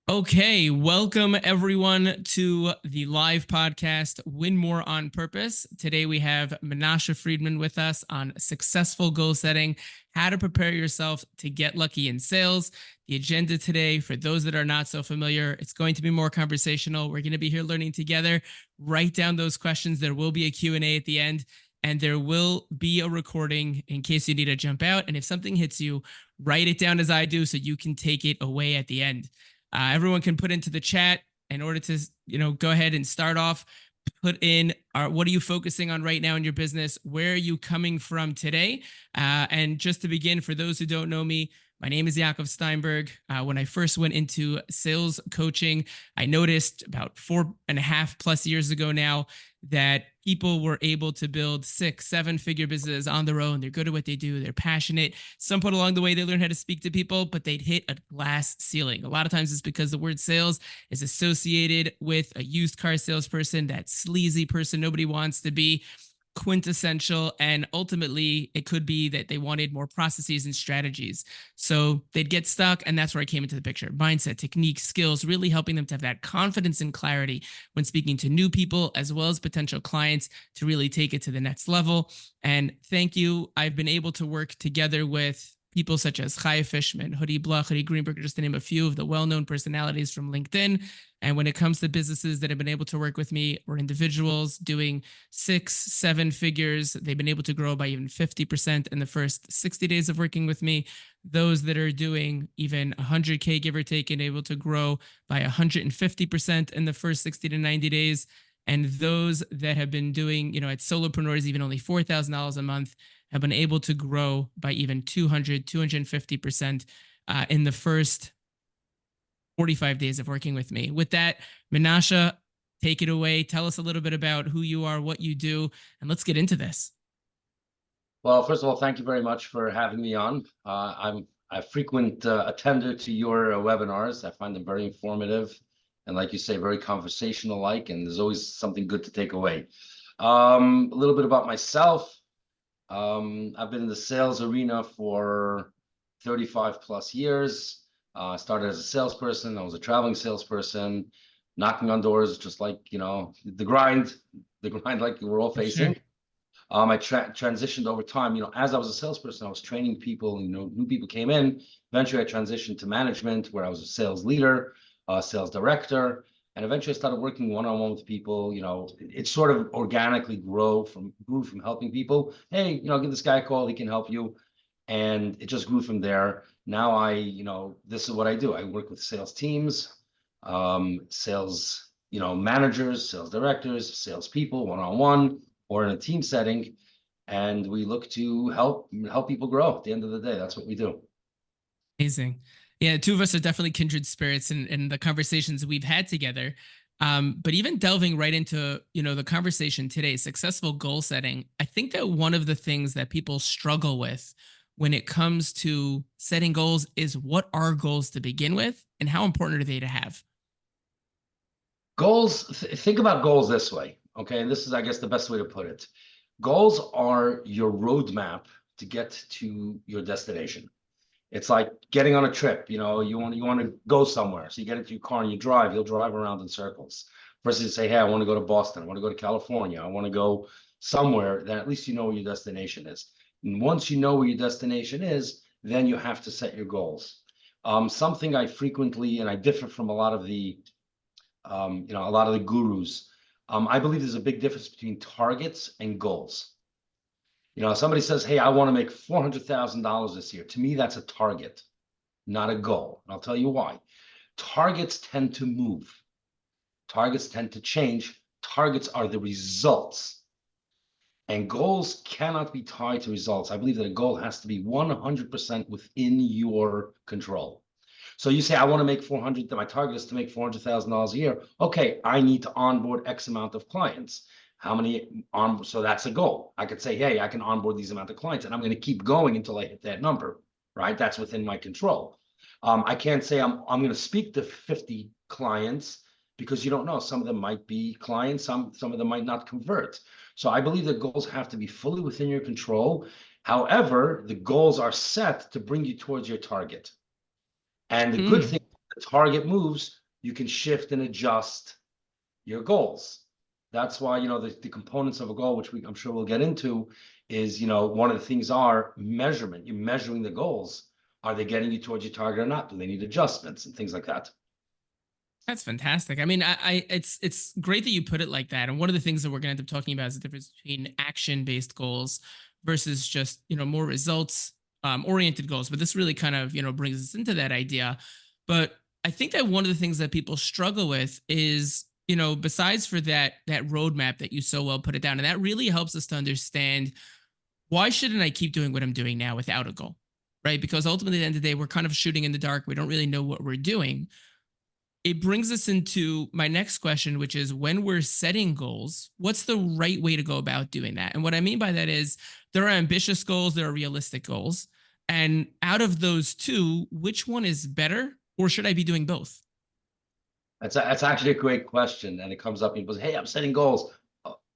Okay, welcome everyone to the live podcast, Win More on Purpose. Today we have Menashe Friedman with us on successful goal setting, how to prepare yourself to get lucky in sales. The agenda today, for those that are not so familiar, it's going to be more conversational. We're going to be here learning together. Write down those questions. There will be a Q&A at the end, and there will be a recording in case you need to jump out. And if something hits you, write it down as I do so you can take it away at the end. Everyone can put into the chat in order to, go ahead and start off. Put in what are you focusing on right now in your business? Where are you coming from today? And just to begin, for those who don't know me, my name is Yaakov Steinberg. When I first went into sales coaching, I noticed about 4.5+ years ago now that people were able to build 6-7 figure businesses on their own. They're good at what they do. They're passionate. Some point along the way, they learn how to speak to people, but they'd hit a glass ceiling. A lot of times it's because the word sales is associated with a used car salesperson, that sleazy person nobody wants to be, quintessential, and ultimately it could be that they wanted more processes and strategies, so they'd get stuck. And that's where I came into the picture: mindset, technique, skills, really helping them to have that confidence and clarity when speaking to new people as well as potential clients to really take it to the next level. And thank you, I've been able to work together with people such as Chaya Fishman, Hoodie Bloch, Hoodie Greenberg, just to name a few of the well-known personalities from LinkedIn. And when it comes to businesses that have been able to work with me, or individuals doing 6-7 figures, they've been able to grow by even 50% in the first 60 days of working with me. Those that are doing even 100K, give or take, and able to grow by 150% in the first 60 to 90 days. And those that have been doing, at solopreneurs, even only $4,000 a month, have been able to grow by even 250% in the first 45 days of working with me. With that, Menashe, take it away. Tell us a little bit about who you are, what you do, and let's get into this. Well, first of all, thank you very much for having me on. I'm a frequent attender to your webinars. I find them very informative and, like you say, very conversational-like, and there's always something good to take away. A little bit about myself. I've been in the sales arena for 35+ years. I started as a salesperson. I was a traveling salesperson, knocking on doors, just like, the grind like we're all facing. Sure. I transitioned over time. As I was a salesperson, I was training people. New people came in. Eventually, I transitioned to management, where I was a sales leader, sales director, and eventually I started working one-on-one with people. It sort of organically grew from helping people. Hey, give this guy a call; he can help you, and it just grew from there. Now this is what I do. I work with sales teams, sales, managers, sales directors, salespeople, one-on-one or in a team setting, and we look to help people grow. At the end of the day, that's what we do. Amazing. Yeah, two of us are definitely kindred spirits in the conversations we've had together. But even delving right into, the conversation today, successful goal setting, I think that one of the things that people struggle with when it comes to setting goals is, what are goals to begin with and how important are they to have? Goals, think about goals this way, okay? And this is, I guess, the best way to put it. Goals are your roadmap to get to your destination. It's like getting on a trip. You want to go somewhere, so you get into your car and you drive. You'll drive around in circles. Versus you say, hey, I want to go to Boston. I want to go to California. I want to go somewhere. Then at least you know where your destination is. And once you know where your destination is, then you have to set your goals. Something I frequently, and I differ from a lot of the gurus. I believe there's a big difference between targets and goals. Somebody says, hey, I want to make $400,000 this year. To me, that's a target, not a goal. And I'll tell you why. Targets tend to move. Targets tend to change. Targets are the results. And goals cannot be tied to results. I believe that a goal has to be 100% within your control. So you say, I want to make 400, my target is to make $400,000 a year. Okay, I need to onboard X amount of clients. How many so that's a goal. I could say, hey, I can onboard these amount of clients, and I'm going to keep going until I hit that number, right? That's within my control. I can't say I'm going to speak to 50 clients, because you don't know. Some of them might be clients, some of them might not convert. So I believe that goals have to be fully within your control. However, the goals are set to bring you towards your target. And the good thing the target moves, you can shift and adjust your goals. That's why, the components of a goal, which I'm sure we'll get into, is, one of the things are measurement. You're measuring the goals. Are they getting you towards your target or not? Do they need adjustments and things like that? That's fantastic. I mean, it's great that you put it like that. And one of the things that we're going to end up talking about is the difference between action-based goals versus just more results oriented goals. But this really kind of brings us into that idea. But I think that one of the things that people struggle with is besides for that roadmap that you so well put it down, and that really helps us to understand why shouldn't I keep doing what I'm doing now without a goal, right? Because ultimately, at the end of the day, we're kind of shooting in the dark. We don't really know what we're doing. It brings us into my next question, which is when we're setting goals, what's the right way to go about doing that? And what I mean by that is there are ambitious goals, there are realistic goals. And out of those two, which one is better, or should I be doing both? That's actually a great question. And it comes up, and people say, hey, I'm setting goals.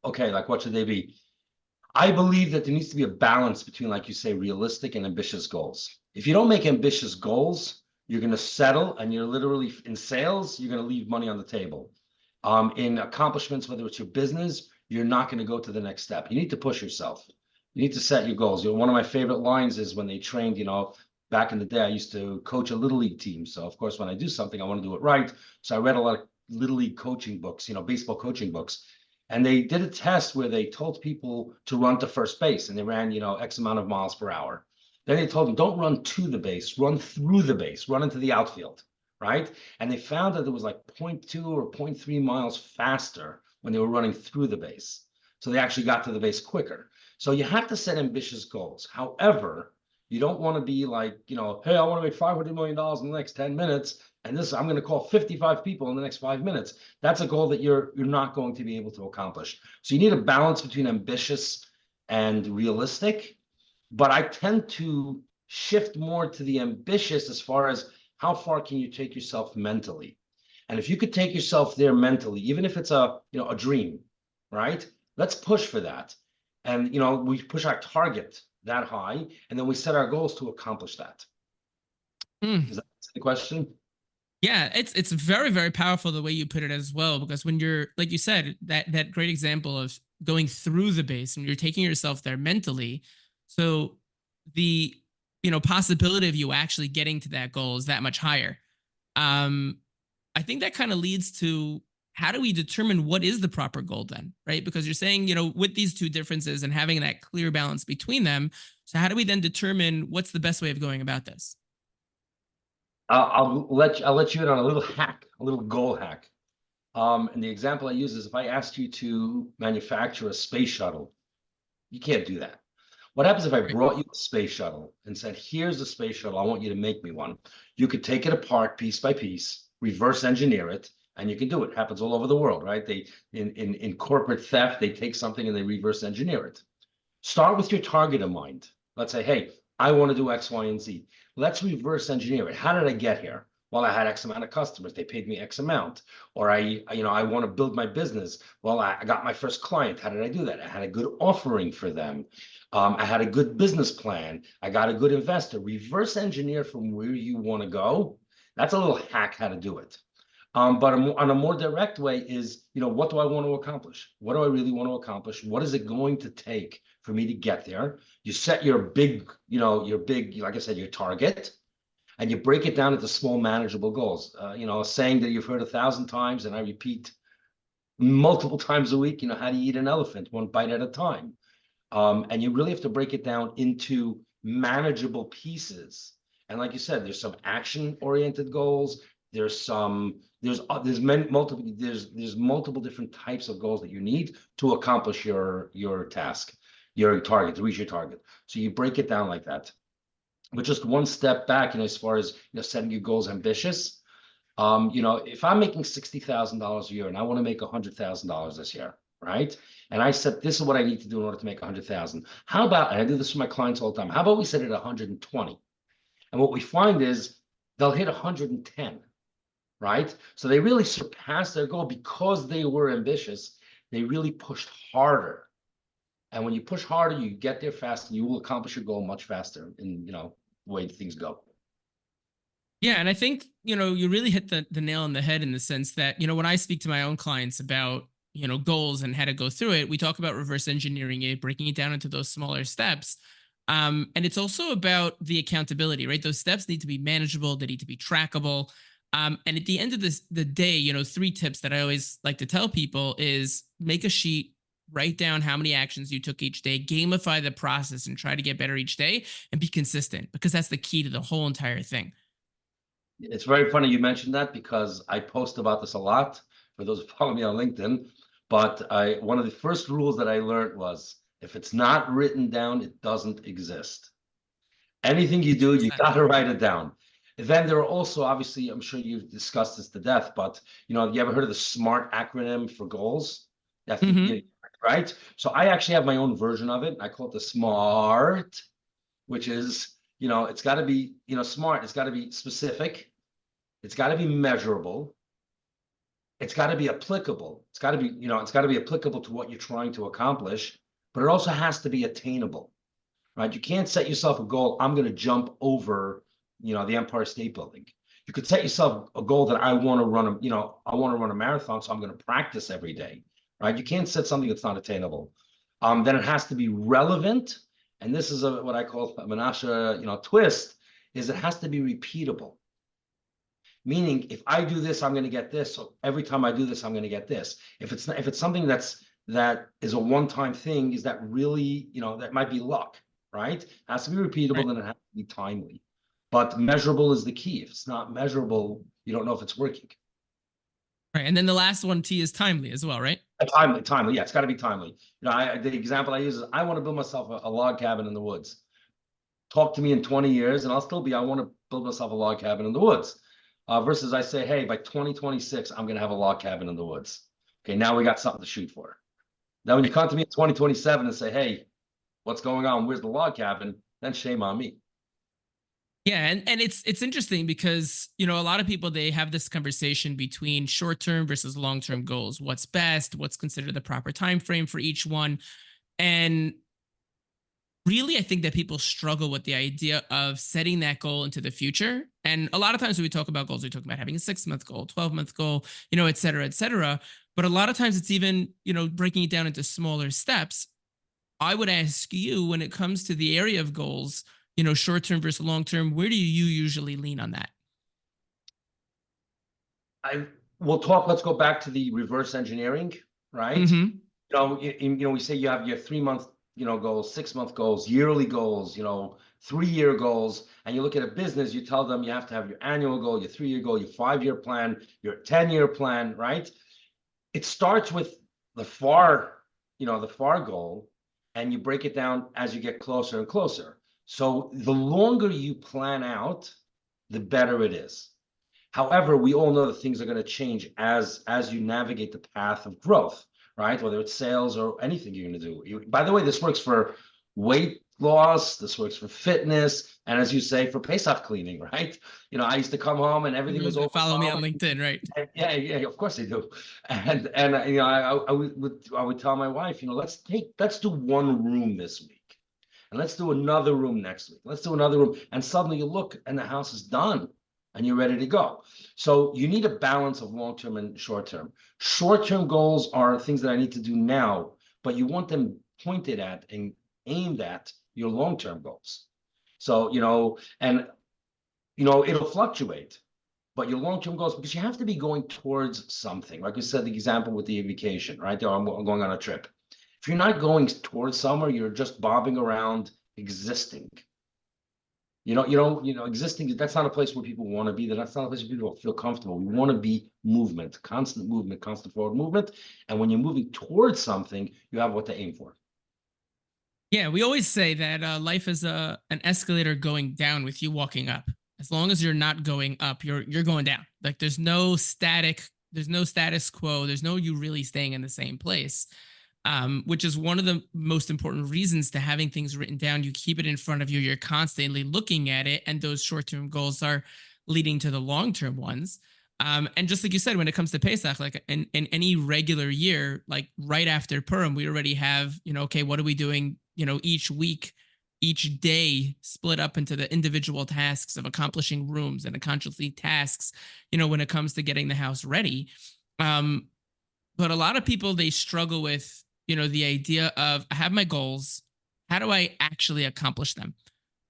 Okay, like what should they be? I believe that there needs to be a balance between, like you say, realistic and ambitious goals. If you don't make ambitious goals, you're going to settle, and you're literally in sales, you're going to leave money on the table. In accomplishments, whether it's your business, you're not going to go to the next step. You need to push yourself. You need to set your goals. One of my favorite lines is when they trained, back in the day, I used to coach a little league team. So of course, when I do something, I want to do it right. So I read a lot of little league coaching books, baseball coaching books. And they did a test where they told people to run to first base, and they ran, X amount of miles per hour. Then they told them, don't run to the base, run through the base, run into the outfield, right? And they found that it was like 0.2 or 0.3 miles faster when they were running through the base. So they actually got to the base quicker. So you have to set ambitious goals. However, you don't want to be like, hey, I want to make $500 million in the next 10 minutes. And I'm going to call 55 people in the next 5 minutes. That's a goal that you're not going to be able to accomplish. So you need a balance between ambitious and realistic. But I tend to shift more to the ambitious as far as how far can you take yourself mentally. And if you could take yourself there mentally, even if it's a dream, right? Let's push for that. And we push our target that high, and then we set our goals to accomplish that. Is that the question? Yeah, it's very, very powerful the way you put it as well, because when you're, like you said, that great example of going through the base and you're taking yourself there mentally, so the possibility of you actually getting to that goal is that much higher. I think that kind of leads to how do we determine what is the proper goal then, right? Because you're saying, with these two differences and having that clear balance between them, so how do we then determine what's the best way of going about this? I'll let you in on a little hack, a little goal hack. And the example I use is if I asked you to manufacture a space shuttle, you can't do that. What happens if I Right. brought you a space shuttle and said, here's a space shuttle, I want you to make me one. You could take it apart piece by piece, reverse engineer it, and you can do it. It happens all over the world, right? They in corporate theft, they take something and they reverse engineer it. Start with your target in mind. Let's say, hey, I want to do X, Y, and Z. Let's reverse engineer it. How did I get here? Well, I had X amount of customers. They paid me X amount. Or I want to build my business. Well, I got my first client. How did I do that? I had a good offering for them. I had a good business plan. I got a good investor. Reverse engineer from where you want to go. That's a little hack how to do it. But on a more direct way is, what do I want to accomplish? What do I really want to accomplish? What is it going to take for me to get there? You set your big, like I said, your target, and you break it down into small, manageable goals. A saying that you've heard 1,000 times, and I repeat multiple times a week, how do you eat an elephant? One bite at a time. And you really have to break it down into manageable pieces. And like you said, there's some action-oriented goals. There's multiple different types of goals that you need to accomplish your task, your target, to reach your target. So you break it down like that. But just one step back, as far as setting your goals ambitious. If I'm making $60,000 a year and I want to make $100,000 this year, right? And I said, this is what I need to do in order to make 100,000. How about, and I do this for my clients all the time, how about we set it at 120? And what we find is they'll hit 110, right? So they really surpassed their goal because they were ambitious. They really pushed harder. And when you push harder, you get there faster, you will accomplish your goal much faster in, the way things go. Yeah, and I think, you really hit the nail on the head in the sense that, when I speak to my own clients about, goals and how to go through it, we talk about reverse engineering it, breaking it down into those smaller steps. And it's also about the accountability, right? Those steps need to be manageable, they need to be trackable. And at the end of the day, three tips that I always like to tell people is make a sheet, write down how many actions you took each day, gamify the process and try to get better each day and be consistent because that's the key to the whole entire thing. It's very funny you mentioned that because I post about this a lot for those who follow me on LinkedIn. But one of the first rules that I learned was if it's not written down, it doesn't exist. Anything you do, you 100%. got to write it down. Then there are also, obviously, I'm sure you've discussed this to death, but you ever heard of the SMART acronym for goals? That's Hmm. right. So I actually have my own version of it. I call it the SMART, which is, it's got to be, smart. It's got to be specific. It's got to be measurable. It's got to be applicable. It's got to be applicable to what you're trying to accomplish, but it also has to be attainable, right? You can't set yourself a goal. I'm going to jump over, the Empire State Building. You could set yourself a goal that I want to run a marathon, so I'm going to practice every day, right? You can't set something that's not attainable. Then it has to be relevant, and this is what I call a Menashe, twist, is it has to be repeatable. Meaning, if I do this, I'm going to get this. So every time I do this, I'm going to get this. If it's something that is a one-time thing, is that really, that might be luck, right? It has to be repeatable Right. and it has to be timely. But measurable is the key. If it's not measurable, you don't know if it's working. Right. And then the last one T is timely as well, right? Timely. Yeah, it's got to be timely. The example I use is I want to build myself a log cabin in the woods. Talk to me in 20 years and I want to build myself a log cabin in the woods. Versus I say, hey, by 2026, I'm going to have a log cabin in the woods. Okay, now we got something to shoot for. Now, when you Right. come to me in 2027 and say, hey, what's going on? Where's the log cabin? Then shame on me. Yeah, and it's interesting because a lot of people they have this conversation between short term versus long term goals. What's best? What's considered the proper time frame for each one? And really, I think that people struggle with the idea of setting that goal into the future. And a lot of times when we talk about goals, we talk about having a 6 month goal, 12-month goal, et cetera, et cetera. But a lot of times it's even breaking it down into smaller steps. I would ask you when it comes to the area of goals, short term versus long term, where do you usually lean on that? I We'll talk. Let's go back to the reverse engineering, right? Hmm. We say you have your 3 month, goals, 6 month goals, yearly goals, 3 year goals, and you look at a business. You tell them you have to have your annual goal, your 3 year goal, your 5 year plan, your 10 year plan, right? It starts with the far goal, and you break it down as you get closer and closer. So the longer you plan out, the better it is. However, we all know that things are going to change as you navigate the path of growth, right? Whether it's sales or anything you're going to do. By the way, this works for weight loss, this works for fitness, and as you say, for Pesach cleaning, right? I used to come home and everything Everyone's was gonna follow me on overflowing. LinkedIn, right? Yeah, yeah, of course they do. And I would tell my wife, let's do one room this week, and let's do another room next week. Let's do another room, and suddenly you look and the house is done, and you're ready to go. So you need a balance of long term and short term. Short term goals are things that I need to do now, but you want them pointed at and aimed at your long term goals. So and it'll fluctuate, but your long-term goals, because you have to be going towards something. Like I said, the example with the vacation, right? I'm going on a trip. If you're not going towards somewhere, you're just bobbing around existing. Existing, that's not a place where people want to be. That's not a place where people feel comfortable. We want to be movement, constant forward movement. And when you're moving towards something, you have what to aim for. Yeah, we always say that life is an escalator going down with you walking up. As long as you're not going up, you're going down. Like there's no status quo. There's no you really staying in the same place. Which is one of the most important reasons to having things written down. You keep it in front of you. You're constantly looking at it, and those short-term goals are leading to the long-term ones. And just like you said, when it comes to Pesach, like in any regular year, like right after Purim, we already have, okay, what are we doing, each week each day split up into the individual tasks of accomplishing rooms and accomplishing tasks, when it comes to getting the house ready. Um, but a lot of people, they struggle with, the idea of, I have my goals. How do I actually accomplish them?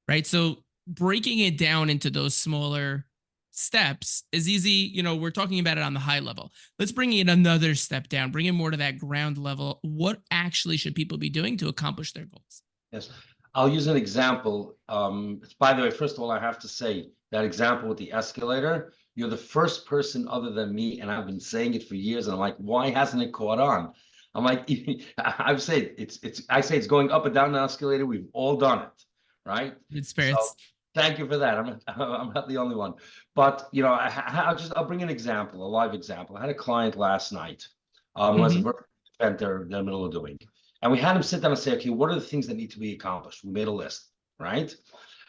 Right. So breaking it down into those smaller steps is easy. We're talking about it on the high level. Let's bring it another step down, bring it more to that ground level. What actually should people be doing to accomplish their goals? Yes. I'll use an example. By the way, first of all, I have to say that example with the escalator, you're the first person other than me, and I've been saying it for years, and I'm like, why hasn't it caught on? I'm like, I've said I say it's going up and down the escalator. We've all done it, right? Good So spirits. thank you for that. I'm not the only one. But I'll bring an example, a live example. I had a client last night who has a Hmm. virtual event they're in the middle of doing. And we had him sit down and say, okay, what are the things that need to be accomplished? We made a list, right?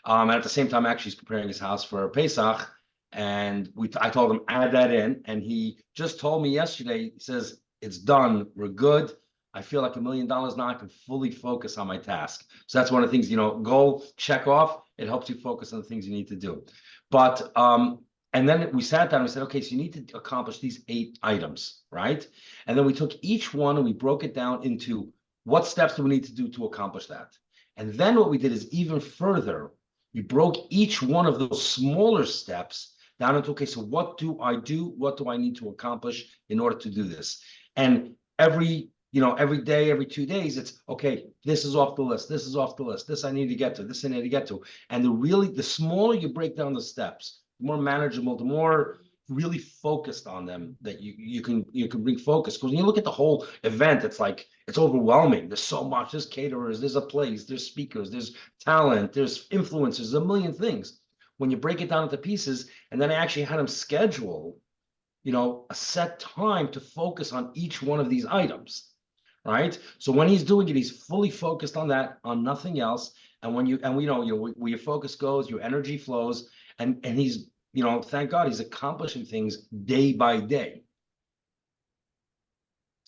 And at the same time, actually, he's preparing his house for Pesach. And I told him, add that in. And he just told me yesterday, he says, it's done. We're good. I feel like $1,000,000 now. I can fully focus on my task. So that's one of the things, goal, check off. It helps you focus on the things you need to do. But, and then we sat down and we said, okay, so you need to accomplish these 8 items, right? And then we took each one and we broke it down into what steps do we need to do to accomplish that? And then what we did is even further, we broke each one of those smaller steps down into, okay, so what do I do? What do I need to accomplish in order to do this? And every day, every 2 days, it's okay, this is off the list, this is off the list, this I need to get to, this I need to get to. And the smaller you break down the steps, the more manageable, the more really focused on them that you can bring focus. Because when you look at the whole event, it's overwhelming. There's so much. There's caterers, there's a place, there's speakers, there's talent, there's influencers, there's a million things. When you break it down into pieces, and then I actually had them schedule, a set time to focus on each one of these items. Right. So when he's doing it, he's fully focused on that, on nothing else. And where your focus goes, your energy flows, and he's thank God he's accomplishing things day by day.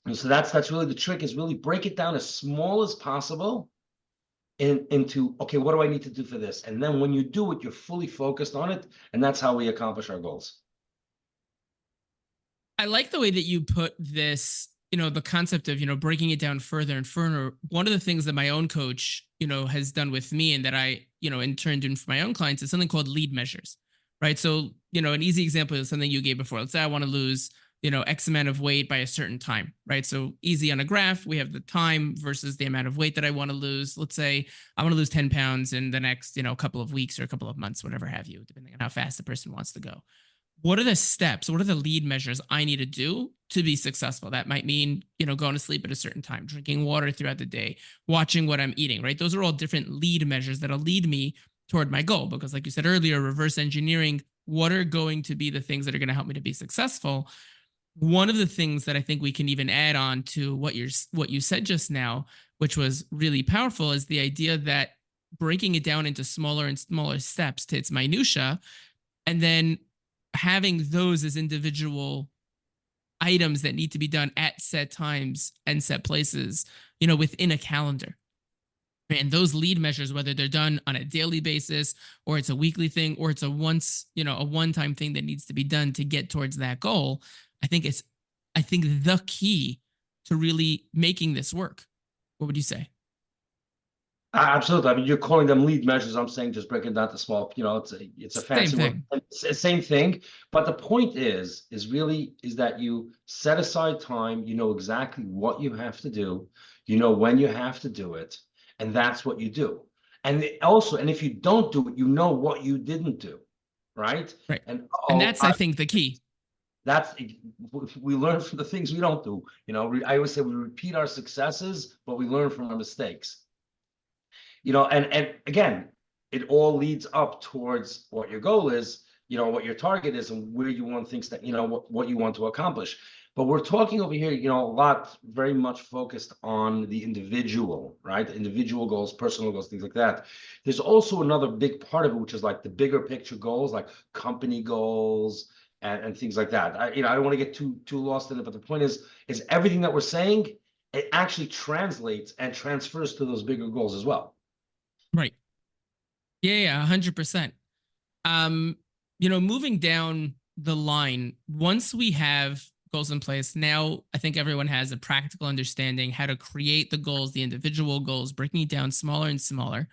And so that's really the trick, is really break it down as small as possible into, okay, what do I need to do for this? And then when you do it, you're fully focused on it. And that's how we accomplish our goals. I like the way that you put this, the concept of, breaking it down further and further. One of the things that my own coach, has done with me and that I, in turn do for my own clients is something called lead measures, right? So, an easy example is something you gave before. Let's say I want to lose, X amount of weight by a certain time, right? So easy on a graph, we have the time versus the amount of weight that I want to lose. Let's say I want to lose 10 pounds in the next, couple of weeks or a couple of months, whatever have you, depending on how fast the person wants to go. What are the steps? What are the lead measures I need to do to be successful? That might mean, going to sleep at a certain time, drinking water throughout the day, watching what I'm eating, right? Those are all different lead measures that'll lead me toward my goal. Because like you said earlier, reverse engineering, what are going to be the things that are going to help me to be successful? One of the things that I think we can even add on to what you said just now, which was really powerful, is the idea that breaking it down into smaller and smaller steps to its minutia, and then having those as individual items that need to be done at set times and set places, within a calendar. And those lead measures, whether they're done on a daily basis or it's a weekly thing or it's a one-time thing that needs to be done to get towards that goal, I think the key to really making this work. What would you say? Absolutely. I mean, you're calling them lead measures. I'm saying just breaking down to small, it's a Same fancy word. thing. It's the same thing. But the point is that you set aside time, you know exactly what you have to do, you know when you have to do it, and that's what you do. And also, and if you don't do it, you know what you didn't do, right? Right. And And that's, I think, the key. that's we learn from the things we don't do. I always say we repeat our successes, but we learn from our mistakes. And again, it all leads up towards what your goal is, what your target is, and where you want things that, what you want to accomplish. But we're talking over here, a lot, very much focused on the individual, right? Individual goals, personal goals, things like that. There's also another big part of it, which is like the bigger picture goals, like company goals and things like that. I don't want to get too lost in it, but the point is everything that we're saying, it actually translates and transfers to those bigger goals as well. Right. Yeah, 100%. Um, moving down the line, once we have goals in place, now I think everyone has a practical understanding how to create the goals, the individual goals, breaking it down smaller and smaller.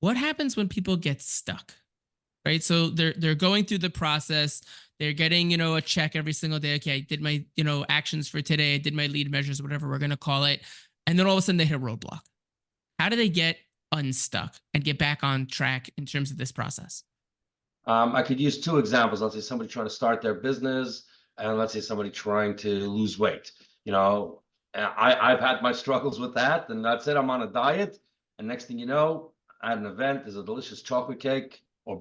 What happens when people get stuck? Right? So they're going through the process, they're getting, a check every single day. Okay, I did my, actions for today, I did my lead measures, whatever we're gonna call it. And then all of a sudden they hit a roadblock. How do they get unstuck and get back on track in terms of this process? I could use two examples. Let's say somebody trying to start their business, and let's say somebody trying to lose weight. You know, I've had my struggles with that, and that's it. I'm on a diet, and next thing you know, at an event, there's a delicious chocolate cake or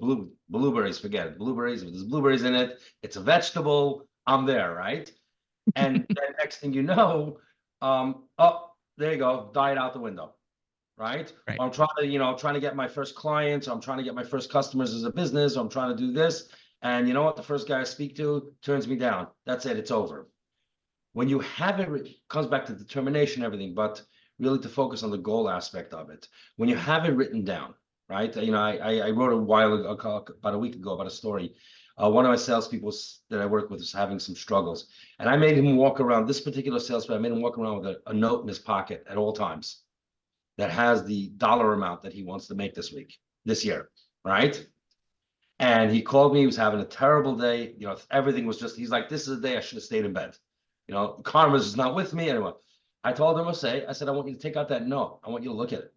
blueberries. Forget it, blueberries. If there's blueberries in it, it's a vegetable. I'm there, right? And then next thing you know, oh, there you go, diet out the window, right? Right. Or I'm trying to, trying to get my first clients, or I'm trying to get my first customers as a business, or I'm trying to do this. And you know what? The first guy I speak to turns me down. That's it, it's over. When you have it comes back to determination, everything, but really to focus on the goal aspect of it. When you have it written down, right? I wrote a while ago, about a week ago, about a story. One of my salespeople that I work with is having some struggles, and I made him walk around. This particular salesman, I made him walk around with a note in his pocket at all times that has the dollar amount that he wants to make this year, right? And he called me. He was having a terrible day. Everything was just. He's like, "This is a day I should have stayed in bed." Karma's is not with me anymore. I told him, I said, I want you to take out that note. I want you to look at it.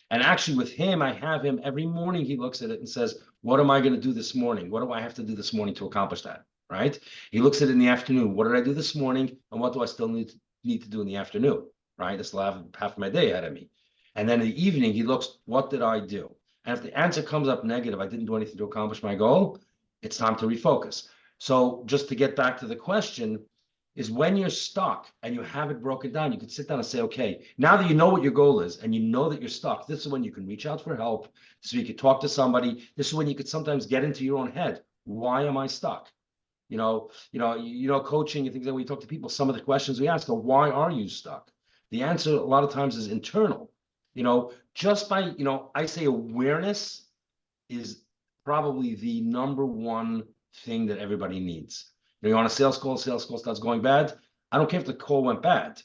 And actually, with him, I have him every morning. He looks at it and says, "What am I going to do this morning? What do I have to do this morning to accomplish that?" Right? He looks at it in the afternoon. What did I do this morning, and what do I still need to do in the afternoon? Right? I still have half of my day ahead of me. And then in the evening, he looks, what did I do? And if the answer comes up negative, I didn't do anything to accomplish my goal, it's time to refocus. So just to get back to the question, is when you're stuck and you have it broken down, you can sit down and say, okay, now that you know what your goal is and you know that you're stuck, this is when you can reach out for help. So you could talk to somebody. This is when you could sometimes get into your own head. Why am I stuck? Coaching and things that we talk to people, some of the questions we ask are, why are you stuck? The answer a lot of times is internal. Just by, I say awareness is probably the number one thing that everybody needs. You're on a sales call starts going bad. I don't care if the call went bad,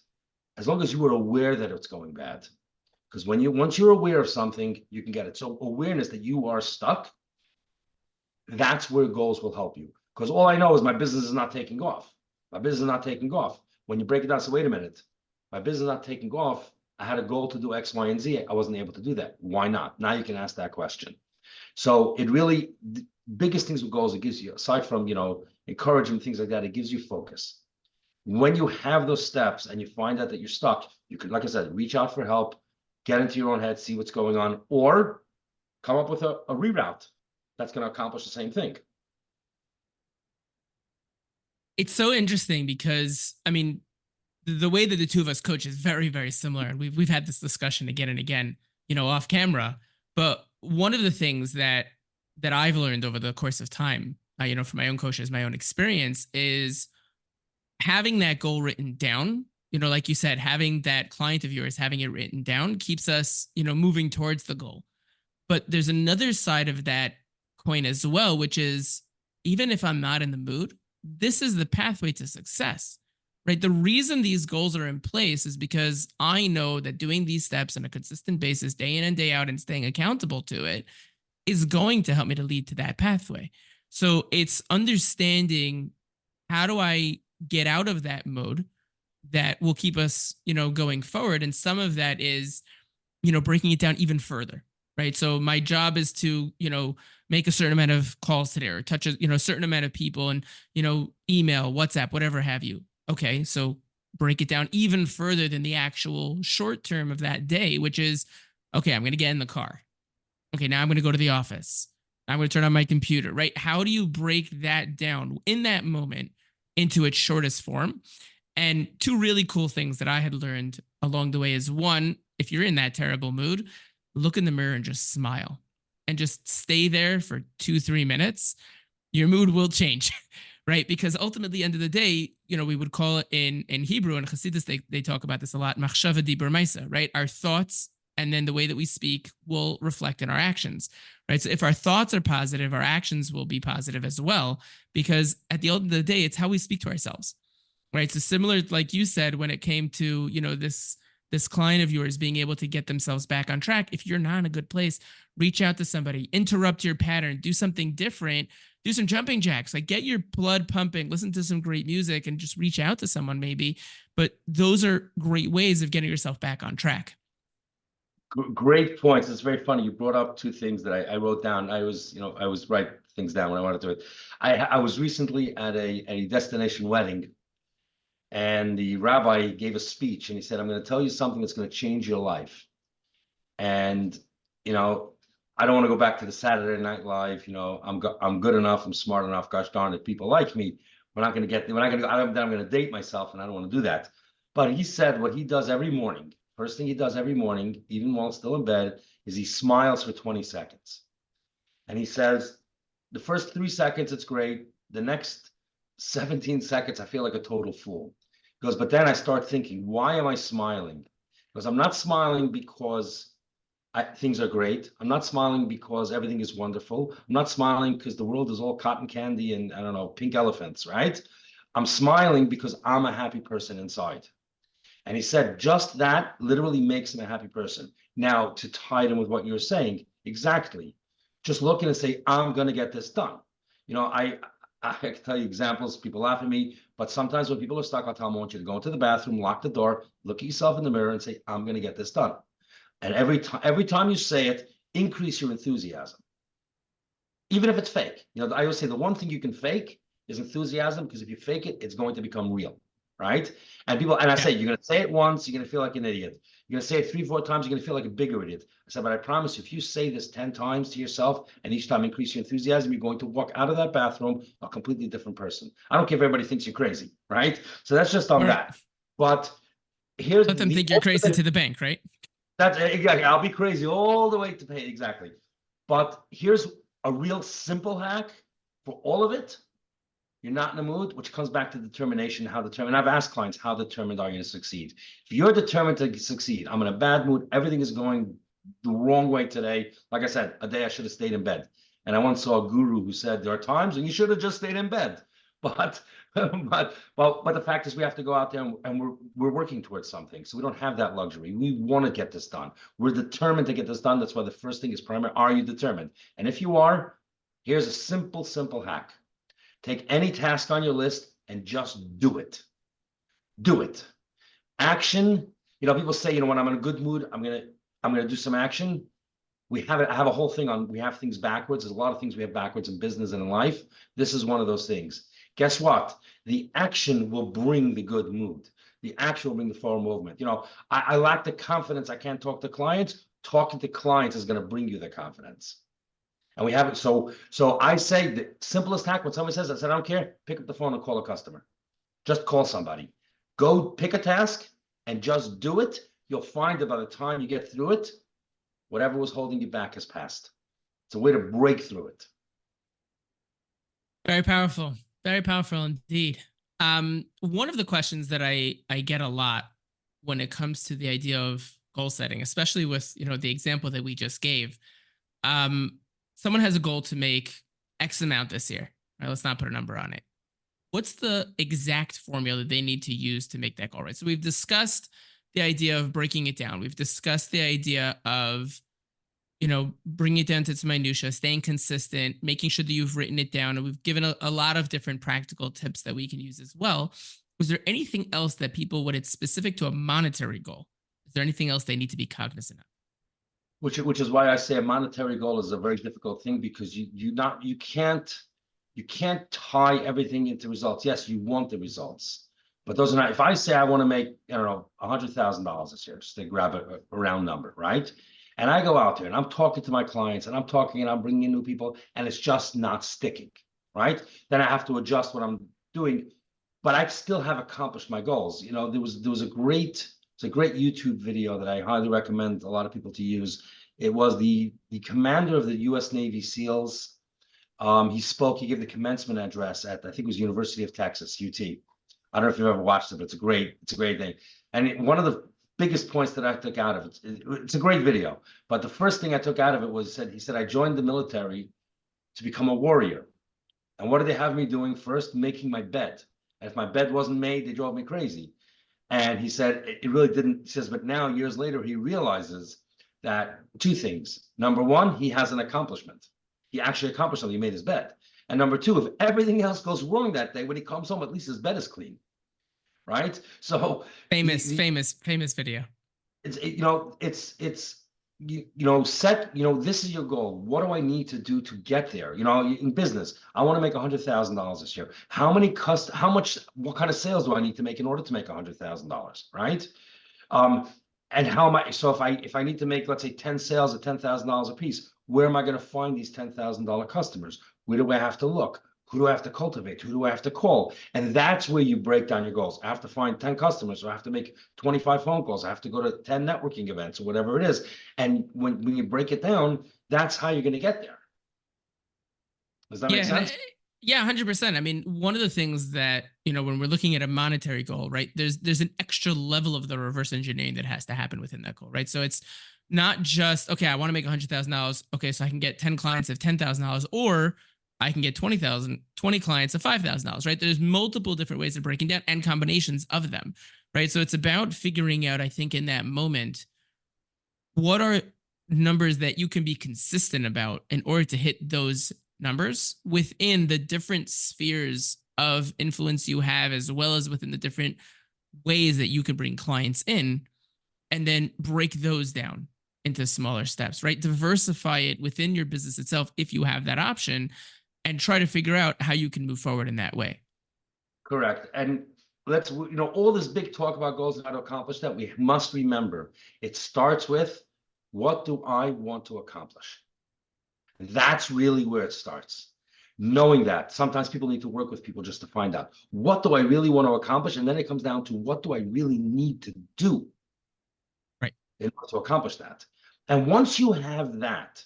as long as you were aware that it's going bad. Because once you're aware of something, you can get it. So awareness that you are stuck, that's where goals will help you. Because all I know is my business is not taking off. My business is not taking off. When you break it down, so wait a minute, my business is not taking off. I had a goal to do X, Y, and Z. I wasn't able to do that. Why not? Now you can ask that question. So it really, the biggest things with goals, it gives you, aside from, encouragement, things like that, it gives you focus. When you have those steps and you find out that you're stuck, you can, like I said, reach out for help, get into your own head, see what's going on, or come up with a reroute that's going to accomplish the same thing. It's so interesting because, I mean, the way that the two of us coach is very, very similar. And we've had this discussion again and again, off camera. But one of the things that I've learned over the course of time, from my own coaches, my own experience, is having that goal written down. Like you said, having that client of yours having it written down keeps us, moving towards the goal. But there's another side of that coin as well, which is, even if I'm not in the mood, this is the pathway to success, right? The reason these goals are in place is because I know that doing these steps on a consistent basis, day in and day out, and staying accountable to it is going to help me to lead to that pathway. So it's understanding, how do I get out of that mode that will keep us, going forward. And some of that is, breaking it down even further, right? So my job is to, make a certain amount of calls today, or touch a certain amount of people, and, email, WhatsApp, whatever have you. Okay, so break it down even further than the actual short term of that day, which is, okay, I'm going to get in the car. Okay, now I'm going to go to the office. I'm going to turn on my computer, right? How do you break that down in that moment into its shortest form? And two really cool things that I had learned along the way is, one, if you're in that terrible mood, look in the mirror and just smile and just stay there for 2-3 minutes. Your mood will change, right? Because ultimately, at the end of the day, we would call it in Hebrew and Hasidus, they talk about this a lot, machshava dibur ma'aseh, right? Our thoughts and then the way that we speak will reflect in our actions, right? So if our thoughts are positive, our actions will be positive as well, because at the end of the day, it's how we speak to ourselves, right? So similar, like you said, when it came to, this client of yours being able to get themselves back on track. If you're not in a good place, reach out to somebody, interrupt your pattern, do something different, do some jumping jacks, like get your blood pumping, listen to some great music, and just reach out to someone maybe. But those are great ways of getting yourself back on track. Great points. It's very funny. You brought up two things that I wrote down. I was write things down when I wanted to do it. I was recently at a destination wedding, and the rabbi gave a speech, and he said, "I'm going to tell you something that's going to change your life." And you know, I don't want to go back to the Saturday Night Live. I'm good enough. I'm smart enough. Gosh darn it, people like me. We're not going to get. We're not going to. I'm going to date myself, and I don't want to do that. But he said what he does every morning. First thing he does every morning, even while still in bed, is he smiles for 20 seconds. And he says, the first 3 seconds, it's great. The next 17 seconds, I feel like a total fool. He goes, but then I start thinking, why am I smiling? Because I'm not smiling because things are great. I'm not smiling because everything is wonderful. I'm not smiling because the world is all cotton candy and, I don't know, pink elephants, right? I'm smiling because I'm a happy person inside. And he said just that literally makes him a happy person. Now, to tie it in with what you're saying, exactly. Just look and say, I'm going to get this done. I can tell you examples. People laugh at me, but sometimes when people are stuck, I'll tell them, I want you to go into the bathroom, lock the door, look at yourself in the mirror and say, I'm going to get this done. And every time you say it, increase your enthusiasm. Even if it's fake. I always say the one thing you can fake is enthusiasm, because if you fake it, it's going to become real. Right? And I say, you're going to say it once, you're going to feel like an idiot. You're going to say it 3-4 times, you're going to feel like a bigger idiot. I said, but I promise you, if you say this 10 times to yourself and each time increase your enthusiasm, you're going to walk out of that bathroom a completely different person. I don't care if everybody thinks you're crazy, right? So that's just on that. But here's let them think you're crazy to the bank, right? That's exactly. I'll be crazy all the way to pay. Exactly. But here's a real simple hack for all of it. You're not in the mood, which comes back to determination. And I've asked clients, how determined are you to succeed? If you're determined to succeed, I'm in a bad mood, everything is going the wrong way today. Like I said, a day I should have stayed in bed. And I once saw a guru who said there are times when you should have just stayed in bed. But the fact is we have to go out there and we're working towards something. So we don't have that luxury. We want to get this done. We're determined to get this done. That's why the first thing is primary. Are you determined? And if you are, here's a simple hack. Take any task on your list and just do it. Do it. Action. People say, when I'm in a good mood, I'm gonna do some action. I have a whole thing on, we have things backwards. There's a lot of things we have backwards in business and in life. This is one of those things. Guess what? The action will bring the good mood. The action will bring the forward movement. I lack the confidence. I can't talk to clients. Talking to clients is going to bring you the confidence. And we have it. So I say the simplest hack, when somebody says, I said, I don't care, pick up the phone and call a customer. Just call somebody. Go pick a task and just do it. You'll find that by the time you get through it, whatever was holding you back has passed. It's a way to break through it. Very powerful. Very powerful indeed. One of the questions that I get a lot when it comes to the idea of goal setting, especially with, the example that we just gave, someone has a goal to make X amount this year. Right? Let's not put a number on it. What's the exact formula they need to use to make that goal, right? So we've discussed the idea of breaking it down. We've discussed the idea of, bringing it down to its minutia, staying consistent, making sure that you've written it down. And we've given a lot of different practical tips that we can use as well. Was there anything else that people, when it's specific to a monetary goal, is there anything else they need to be cognizant of? Which is why I say a monetary goal is a very difficult thing, because you can't tie everything into results. Yes, you want the results, but those are not. If I say I want to make, I don't know, $100,000 this year, just to grab a round number, right? And I go out there and I'm talking to my clients and I'm bringing in new people, and it's just not sticking, right? Then I have to adjust what I'm doing, but I still have accomplished my goals. There was a great YouTube video that I highly recommend a lot of people to use. It was the commander of the U.S. Navy SEALs. He gave the commencement address at, I think it was University of Texas, UT. I don't know if you've ever watched it, but it's a great thing. And one of the biggest points that I took out of it. It's a great video, but the first thing I took out of it was he said, I joined the military to become a warrior. And what did they have me doing first? Making my bed. And if my bed wasn't made, they drove me crazy. And he said, it really didn't. He says, but now, years later, he realizes that two things. Number one, he has an accomplishment. He actually accomplished something. He made his bed. And number two, if everything else goes wrong that day, when he comes home, at least his bed is clean, right? So famous video. It's set, this is your goal. What do I need to do to get there? In business, I want to make $100,000 this year. What kind of sales do I need to make in order to make $100,000, right? And how am I, so if I need to make, let's say 10 sales at $10,000 a piece, where am I going to find these $10,000 customers? Where do I have to look? Who do I have to cultivate? Who do I have to call? And that's where you break down your goals. I have to find 10 customers, or I have to make 25 phone calls. I have to go to 10 networking events, or whatever it is. And when you break it down, that's how you're going to get there. Does that make sense? Yeah, 100%. I mean, one of the things that, when we're looking at a monetary goal, right, there's an extra level of the reverse engineering that has to happen within that goal, right? So it's not just, okay, I want to make $100,000. Okay, so I can get 10 clients of $10,000, or I can get 20 clients of $5,000, right? There's multiple different ways of breaking down and combinations of them, right? So it's about figuring out, I think, in that moment, what are numbers that you can be consistent about in order to hit those numbers within the different spheres of influence you have, as well as within the different ways that you can bring clients in, and then break those down into smaller steps, right? Diversify it within your business itself if you have that option, and try to figure out how you can move forward in that way. Correct. And all this big talk about goals and how to accomplish that, we must remember it starts with, what do I want to accomplish? That's really where it starts. Knowing that sometimes people need to work with people just to find out, what do I really want to accomplish? And then it comes down to, what do I really need to do, right, in order to accomplish that? And once you have that,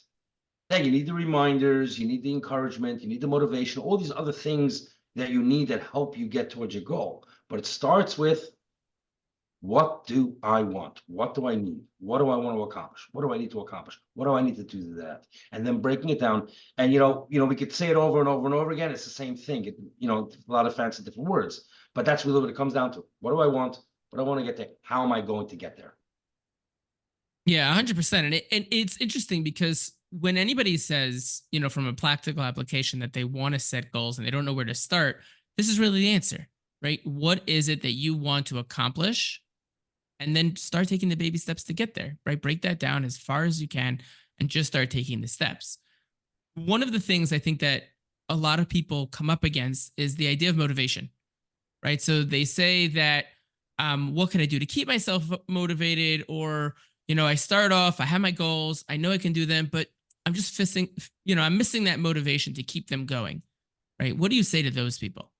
then you need the reminders, you need the encouragement, you need the motivation, all these other things that you need that help you get towards your goal. But it starts with, what do I want? What do I need? What do I want to accomplish? What do I need to accomplish? What do I need to do that? And then breaking it down. And we could say it over and over and over again. It's the same thing. A lot of fancy different words. But that's really what it comes down to. What do I want? What do I want to get there? How am I going to get there? Yeah, 100%. And it's interesting because when anybody says, from a practical application, that they want to set goals and they don't know where to start, this is really the answer, right? What is it that you want to accomplish? And then start taking the baby steps to get there, right? Break that down as far as you can and just start taking the steps. One of the things I think that a lot of people come up against is the idea of motivation, right? So they say that, what can I do to keep myself motivated? Or, I start off, I have my goals, I know I can do them, but I'm just I'm missing that motivation to keep them going, right? What do you say to those people?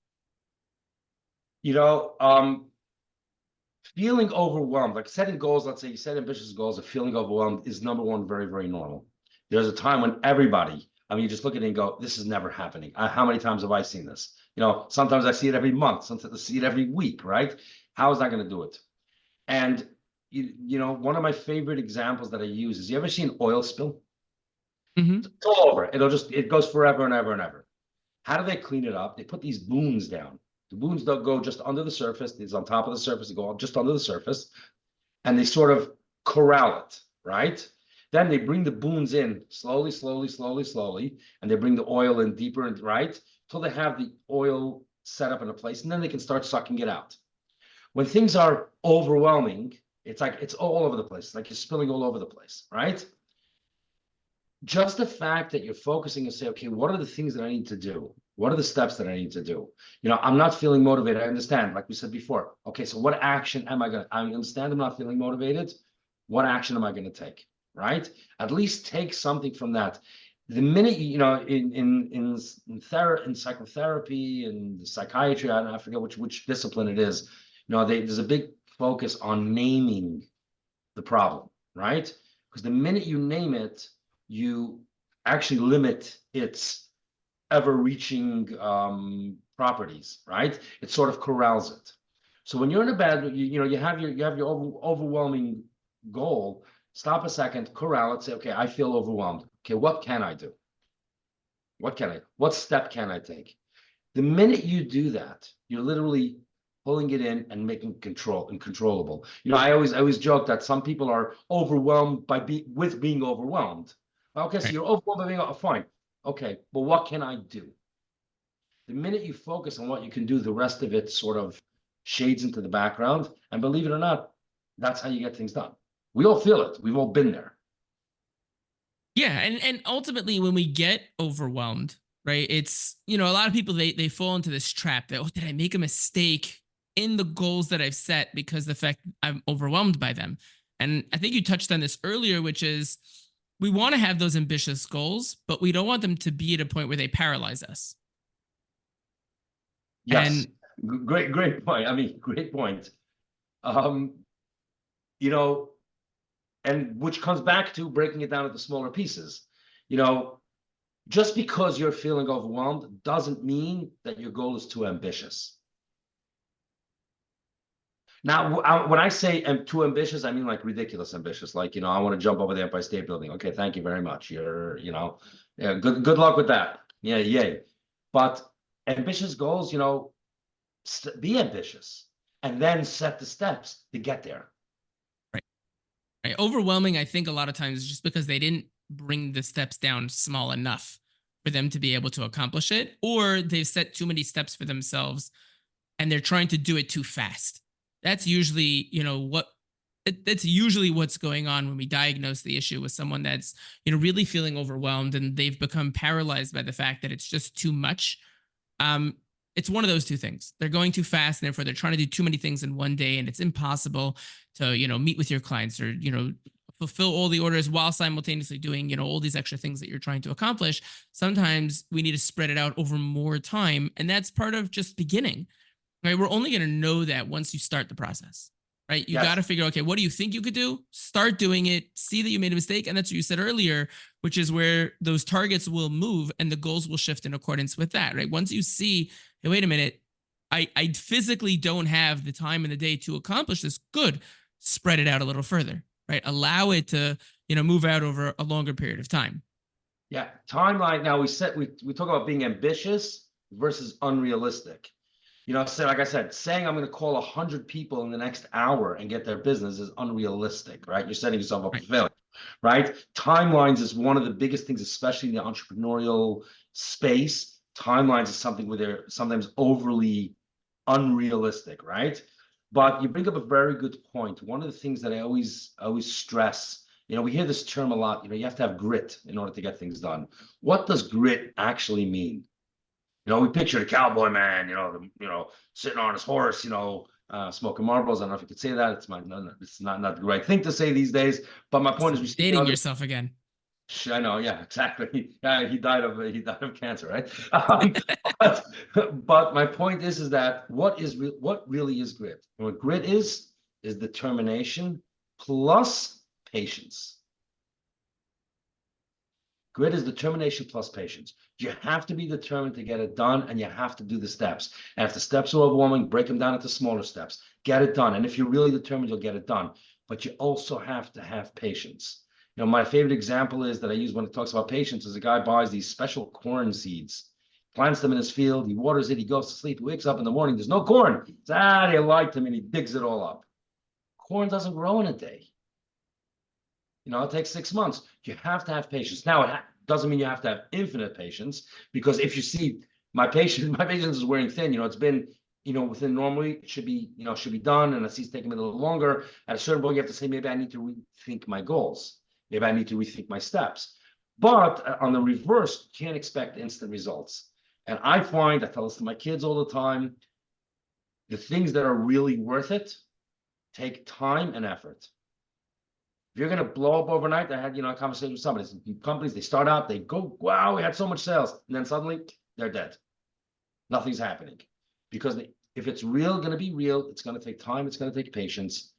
Feeling overwhelmed, like setting goals, let's say you set ambitious goals, of feeling overwhelmed is, number one, very, very normal. There's a time when everybody, you just look at it and go, this is never happening. How many times have I seen this? Sometimes I see it every month, sometimes I see it every week, right? How is that going to do it? And, one of my favorite examples that I use is, you ever seen oil spill? Mm-hmm. It's all over. It goes forever and ever and ever. How do they clean it up? They put these booms down. The booms don't go just under the surface. It's on top of the surface. They go just under the surface, and they sort of corral it, right? Then they bring the booms in slowly, slowly, slowly, slowly, and they bring the oil in deeper and right till they have the oil set up in a place, and then they can start sucking it out. When things are overwhelming, it's like it's all over the place. It's like you're spilling all over the place, right? Just the fact that you're focusing and say, okay, what are the things that I need to do? What are the steps that I need to do? I'm not feeling motivated. I understand, like we said before. Okay, so what action am I going to, I understand I'm not feeling motivated. What action am I going to take, right? At least take something from that. The minute, in psychotherapy and psychiatry, I forget which discipline it is, there's a big focus on naming the problem, right? Because the minute you name it, you actually limit its ever-reaching properties, right? It sort of corrals it. So when you're in a bad, you have your overwhelming goal. Stop a second, corral it, say, okay, I feel overwhelmed. Okay, what can I do? What step can I take? The minute you do that, you're literally pulling it in and making controllable. I always joke that some people are overwhelmed with being overwhelmed. Okay, so Right. you're overwhelmed by being fine. Okay, but what can I do? The minute you focus on what you can do, the rest of it sort of shades into the background. And believe it or not, that's how you get things done. We all feel it. We've all been there. Yeah, and ultimately when we get overwhelmed, right? It's, a lot of people they fall into this trap that, oh, did I make a mistake in the goals that I've set because the fact I'm overwhelmed by them. And I think you touched on this earlier, which is we want to have those ambitious goals, but we don't want them to be at a point where they paralyze us. Yes. And Great point. I mean, great point. Um, you know, and which comes back to breaking it down into smaller pieces. You know, just because you're feeling overwhelmed doesn't mean that your goal is too ambitious. Now, when I say too ambitious, I mean like ridiculous ambitious. Like, I want to jump over the Empire State Building. Okay, thank you very much. Yeah, good luck with that. Yeah, yay. But ambitious goals, be ambitious and then set the steps to get there. right, right, overwhelming, I think a lot of times is just because they didn't bring the steps down small enough for them to be able to accomplish it, or they've set too many steps for themselves and they're trying to do it too fast. That's usually, that's usually what's going on when we diagnose the issue with someone that's, really feeling overwhelmed and they've become paralyzed by the fact that it's just too much. Um, it's one of those two things. They're going too fast, and therefore they're trying to do too many things in one day, and it's impossible to, meet with your clients or, fulfill all the orders while simultaneously doing, all these extra things that you're trying to accomplish. Sometimes we need to spread it out over more time, and that's part of just beginning. Right? We're only going to know that once you start the process. Right? You got Yes. to figure, okay, what do you think you could do? Start doing it, see that you made a mistake. And that's what you said earlier, which is where those targets will move and the goals will shift in accordance with that. Right? Once you see, hey, wait a minute, I physically don't have the time in the day to accomplish this. Good. Spread it out a little further. Right? Allow it to, move out over a longer period of time. Yeah. Timeline. Now we talk about being ambitious versus unrealistic. Like I said, saying I'm going to call 100 people in the next hour and get their business is unrealistic, right? You're setting yourself up Right. for failure, right? Timelines is one of the biggest things, especially in the entrepreneurial space. Timelines is something where they're sometimes overly unrealistic, right? But you bring up a very good point. One of the things that I always stress, we hear this term a lot, you have to have grit in order to get things done. What does grit actually mean? We picture the cowboy man, sitting on his horse, smoking marbles. I don't know if you could say that. It's not the right thing to say these days. But my point is, we see, Dating yourself again. I know, yeah, exactly. Yeah, he died of cancer, right? But my point is that what really is grit? And what grit is determination plus patience. Grit is determination plus patience. You have to be determined to get it done, and you have to do the steps. And if the steps are overwhelming, break them down into smaller steps. Get it done. And if you're really determined, you'll get it done. But you also have to have patience. My favorite example is that I use when it talks about patience is a guy buys these special corn seeds, plants them in his field, he waters it, he goes to sleep, he wakes up in the morning, there's no corn. They liked him, and he digs it all up. Corn doesn't grow in a day. It takes 6 months. You have to have patience. Now, it doesn't mean you have to have infinite patience, because if you see my patience is wearing thin. It's been, within normally it should be done, and I see it's taking me a little longer. At a certain point, you have to say, maybe I need to rethink my goals. Maybe I need to rethink my steps. But on the reverse, you can't expect instant results. And I tell this to my kids all the time, the things that are really worth it take time and effort. If you're going to blow up overnight, I had, a conversation with somebody. Some companies, they start out, they go, wow, we had so much sales. And then suddenly they're dead. Nothing's happening. Because if it's going to be real, it's going to take time. It's going to take patience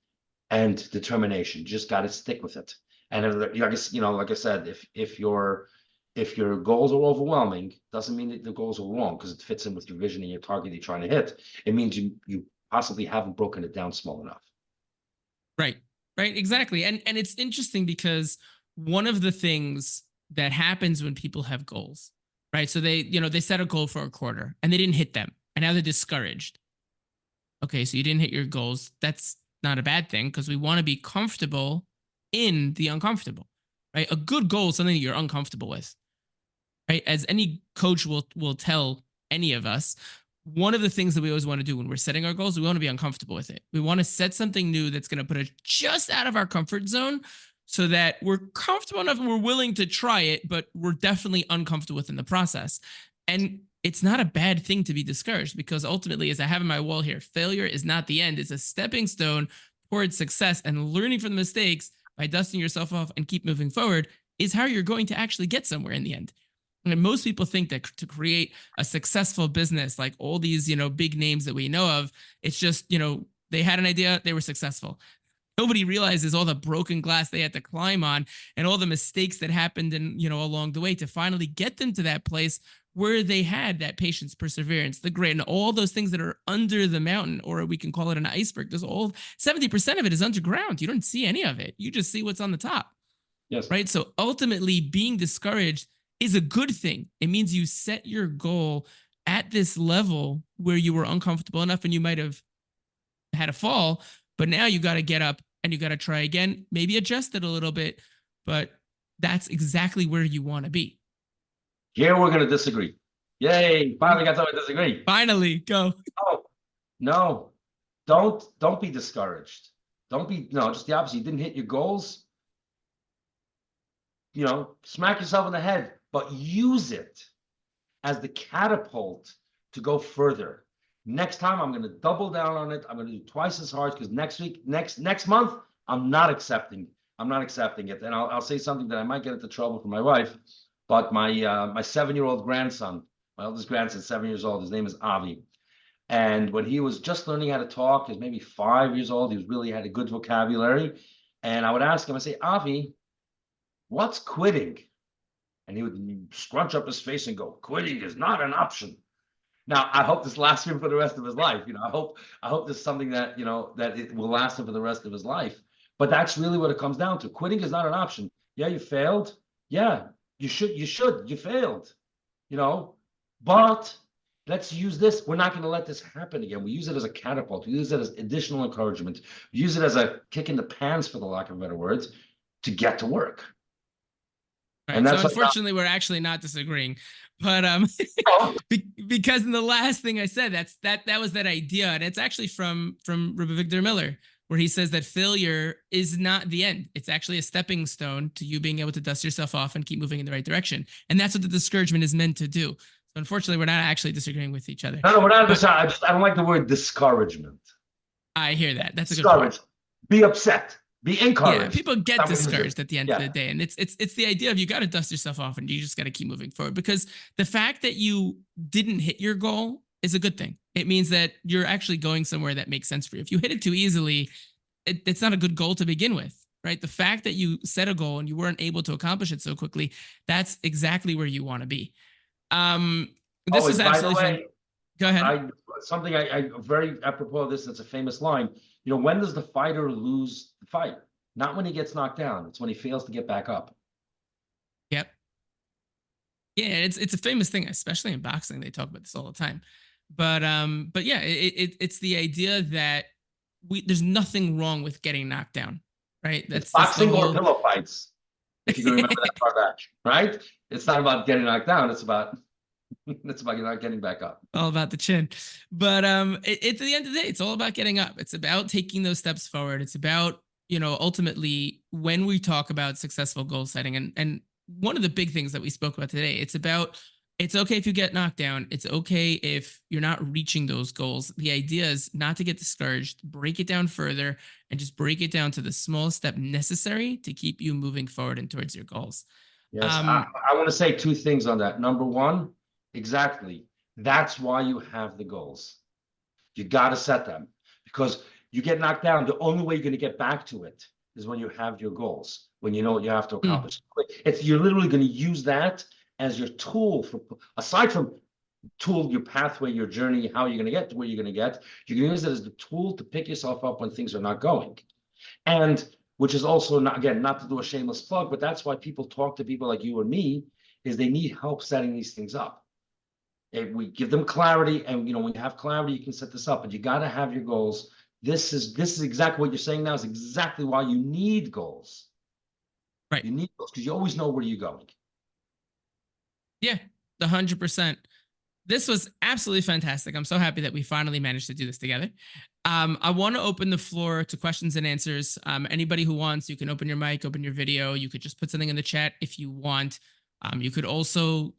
and determination. You just got to stick with it. And like I said, if your goals are overwhelming, doesn't mean that the goals are wrong, because it fits in with your vision and your target you're trying to hit. It means you possibly haven't broken it down small enough. Right. Right. Exactly. And it's interesting because one of the things that happens when people have goals, right? So they set a goal for a quarter and they didn't hit them. And now they're discouraged. Okay, so you didn't hit your goals. That's not a bad thing because we want to be comfortable in the uncomfortable. Right? A good goal is something that you're uncomfortable with. Right? As any coach will tell any of us, one of the things that we always want to do when we're setting our goals, we want to be uncomfortable with it. We want to set something new that's going to put us just out of our comfort zone so that we're comfortable enough and we're willing to try it, but we're definitely uncomfortable within the process. And it's not a bad thing to be discouraged because ultimately, as I have in my wall here, failure is not the end. It's a stepping stone towards success, and learning from the mistakes by dusting yourself off and keep moving forward is how you're going to actually get somewhere in the end. And most people think that to create a successful business, like all these, big names that we know of, it's just, they had an idea, they were successful. Nobody realizes all the broken glass they had to climb on and all the mistakes that happened along the way to finally get them to that place where they had that patience, perseverance, the grit, and all those things that are under the mountain, or we can call it an iceberg. There's all 70% of it is underground. You don't see any of it. You just see what's on the top. Yes. Right. So ultimately, being discouraged is a good thing. It means you set your goal at this level where you were uncomfortable enough and you might have had a fall, but now you got to get up and you got to try again, maybe adjust it a little bit, but that's exactly where you want to be. Here we're going to disagree. Yay. Finally got someone to disagree. Finally, go. No, don't be discouraged. Don't be, no, just the opposite. You didn't hit your goals. Smack yourself in the head, but use it as the catapult to go further. Next time, I'm going to double down on it. I'm going to do twice as hard because next month, I'm not accepting it. And I'll say something that I might get into trouble for my wife, but my 7-year-old grandson, my oldest grandson, 7 years old, his name is Avi. And when he was just learning how to talk, he was maybe 5 years old. He really had a good vocabulary. And I would ask him, I say, Avi, what's quitting? And he would scrunch up his face and go, quitting is not an option. Now, I hope this lasts him for the rest of his life. I hope this is something that, that it will last him for the rest of his life. But that's really what it comes down to. Quitting is not an option. Yeah, you failed. Yeah, you failed, but let's use this. We're not going to let this happen again. We use it as a catapult. We use it as additional encouragement. We use it as a kick in the pants, for the lack of better words, to get to work. Right. And that's so unfortunately, we're actually not disagreeing, but because in the last thing I said, that was that idea, and it's actually from Rabbi Victor Miller, where he says that failure is not the end; it's actually a stepping stone to you being able to dust yourself off and keep moving in the right direction, and that's what the discouragement is meant to do. So unfortunately, we're not actually disagreeing with each other. No, we're not. I don't like the word discouragement. I hear that. That's a good point. Be upset. Be encouraged. Yeah, people get discouraged at the end of the day, and it's the idea of you got to dust yourself off and you just got to keep moving forward, because the fact that you didn't hit your goal is a good thing. It means that you're actually going somewhere that makes sense for you. If you hit it too easily, it's not a good goal to begin with, right? The fact that you set a goal and you weren't able to accomplish it so quickly, that's exactly where you want to be. This is absolutely fun. Go ahead. Something I very apropos of this, it's a famous line. When does the fighter lose the fight? Not when he gets knocked down. It's when he fails to get back up. Yep. Yeah, it's a famous thing, especially in boxing. They talk about this all the time. But yeah, it's the idea that there's nothing wrong with getting knocked down, right? That's boxing or pillow fights. If you can remember that far back, right? It's not about getting knocked down. It's about not getting back up. All about the chin. But at the end of the day, it's all about getting up. It's about taking those steps forward. It's about, ultimately, when we talk about successful goal setting, and one of the big things that we spoke about today, it's okay if you get knocked down. It's okay if you're not reaching those goals. The idea is not to get discouraged, break it down further, and just break it down to the smallest step necessary to keep you moving forward and towards your goals. Yes, I want to say two things on that. Number one, exactly. That's why you have the goals. You got to set them, because you get knocked down. The only way you're going to get back to it is when you have your goals, when you know what you have to accomplish. You're literally going to use that as your tool for, aside from tool, your pathway, your journey, how you're going to get to where you're going to get. You're going to use it as the tool to pick yourself up when things are not going. And which is also, not, again, not to do a shameless plug, but that's why people talk to people like you and me, is they need help setting these things up. If we give them clarity, and when you have clarity, you can set this up, but you got to have your goals. This is exactly what you're saying now, is exactly why you need goals. Right. You need goals because you always know where you're going. Yeah, 100%. This was absolutely fantastic. I'm so happy that we finally managed to do this together. I want to open the floor to questions and answers. Anybody who wants, you can open your mic, open your video. You could just put something in the chat if you want. You could also,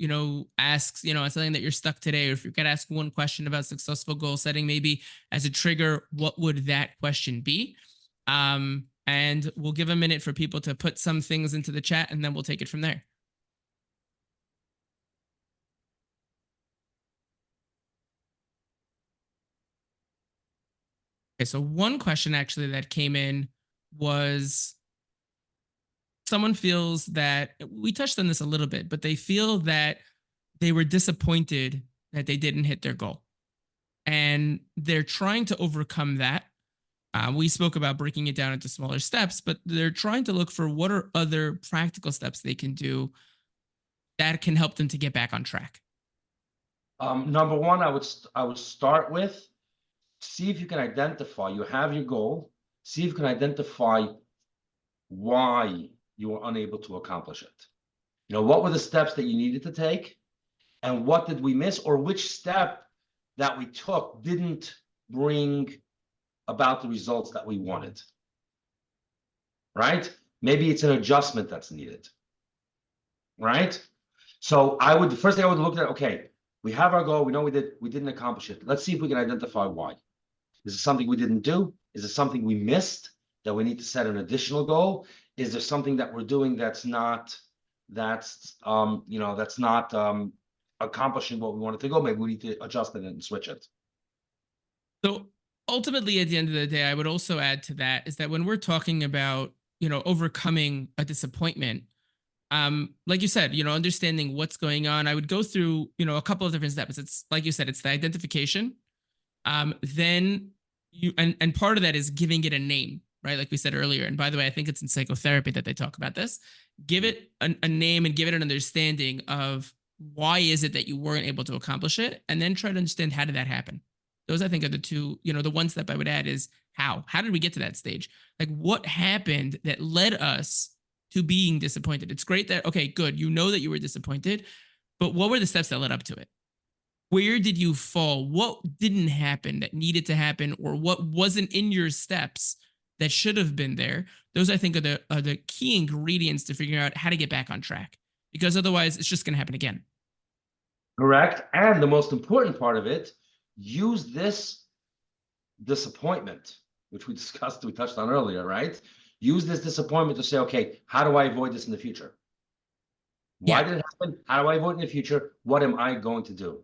ask, something that you're stuck today, or if you could ask one question about successful goal setting, maybe as a trigger, what would that question be? And we'll give a minute for people to put some things into the chat, and then we'll take it from there. Okay, so one question actually that came in was, someone feels that, we touched on this a little bit, but they feel that they were disappointed that they didn't hit their goal. And they're trying to overcome that. We spoke about breaking it down into smaller steps, but they're trying to look for what are other practical steps they can do that can help them to get back on track. Number one, I would start with, see if you can identify, you have your goal, see if you can identify why you were unable to accomplish it. What were the steps that you needed to take, and what did we miss, or which step that we took didn't bring about the results that we wanted, right? Maybe it's an adjustment that's needed, right? So the first thing I would look at, okay, we have our goal, we know we didn't accomplish it. Let's see if we can identify why. Is it something we didn't do? Is it something we missed that we need to set an additional goal? Is there something that we're doing that's not accomplishing what we wanted to go? Maybe we need to adjust it and switch it. So ultimately, at the end of the day, I would also add to that is that when we're talking about, overcoming a disappointment, like you said, understanding what's going on, I would go through, a couple of different steps. It's like you said, it's the identification. Then and part of that is giving it a name, right? Like we said earlier. And by the way, I think it's in psychotherapy that they talk about this. Give it a name and give it an understanding of why is it that you weren't able to accomplish it, and then try to understand how did that happen. Those, I think, are the two, the one step I would add is how did we get to that stage? Like, what happened that led us to being disappointed? It's great that, okay, good, that you were disappointed, but what were the steps that led up to it? Where did you fall? What didn't happen that needed to happen, or what wasn't in your steps that should have been there? Those, I think, are the key ingredients to figuring out how to get back on track, because otherwise it's just going to happen again. Correct. And the most important part of it, use this disappointment, which we touched on earlier, right? Use this disappointment to say, okay, how do I avoid this in the future? Why did it happen? How do I avoid it in the future? What am I going to do?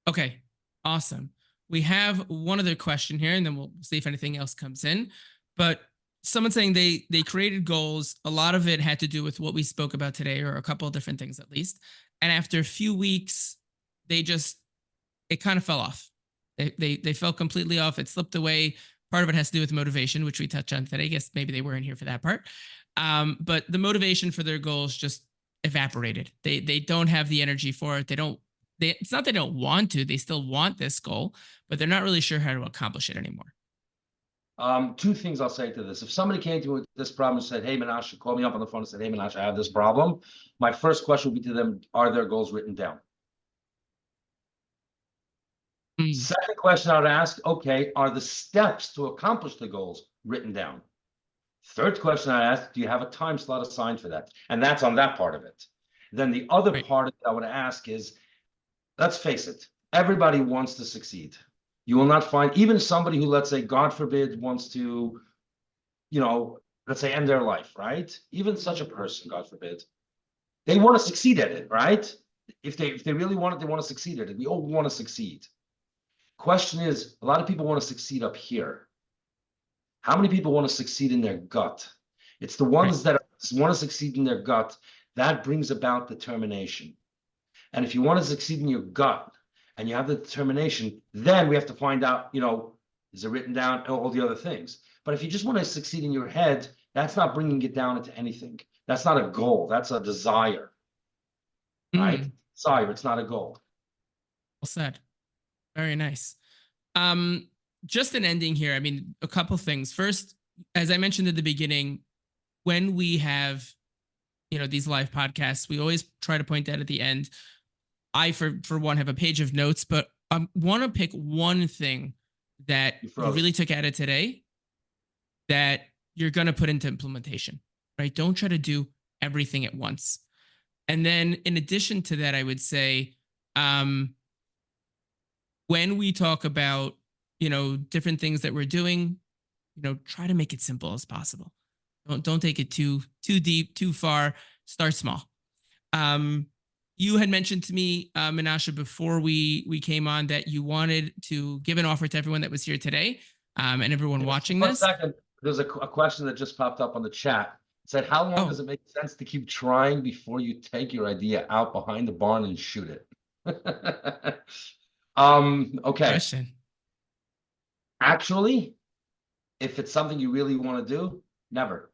Okay, awesome. We have one other question here, and then we'll see if anything else comes in. But someone saying they created goals. A lot of it had to do with what we spoke about today, or a couple of different things at least. And after a few weeks, it kind of fell off. They fell completely off. It slipped away. Part of it has to do with motivation, which we touched on today. I guess maybe they weren't here for that part. But the motivation for their goals just evaporated. They don't have the energy for it. It's not they don't want to. They still want this goal, but they're not really sure how to accomplish it anymore. Two things I'll say to this. If somebody came to me with this problem and said, hey, Menashe, called me up on the phone and said, hey, Menashe, I have this problem. My first question would be to them, are their goals written down? Second question I would ask, okay, are the steps to accomplish the goals written down? Third question I ask, do you have a time slot assigned for that? And that's on that part of it. Then the other part of it I would ask is, let's face it, everybody wants to succeed. You will not find even somebody who, let's say, God forbid, wants to, let's say, end their life, right? Even such a person, God forbid, they want to succeed at it, right? If they really want it, they want to succeed at it. We all want to succeed. Question is, a lot of people want to succeed up here. How many people want to succeed in their gut? It's the ones that want to succeed in their gut that brings about determination. And if you want to succeed in your gut, and you have the determination, then we have to find out, is it written down and all the other things. But if you just want to succeed in your head, that's not bringing it down into anything. That's not a goal. That's a desire, right? Desire. It's not a goal. Well said. Very nice. Um, just an ending here. I mean, a couple things. First, as I mentioned at the beginning, when we have, these live podcasts, we always try to point out at the end. I, for one, have a page of notes, but I want to pick one thing that you really took out of today that you're going to put into implementation, right? Don't try to do everything at once. And then in addition to that, I would say, when we talk about, different things that we're doing, try to make it simple as possible. Don't take it too deep, too far. Start small. You had mentioned to me, Menashe, before we came on, that you wanted to give an offer to everyone that was here today, and everyone watching this. 1 second. There's a question that just popped up on the chat. It said, how long does it make sense to keep trying before you take your idea out behind the barn and shoot it? Okay. Question. Actually, if it's something you really want to do, never.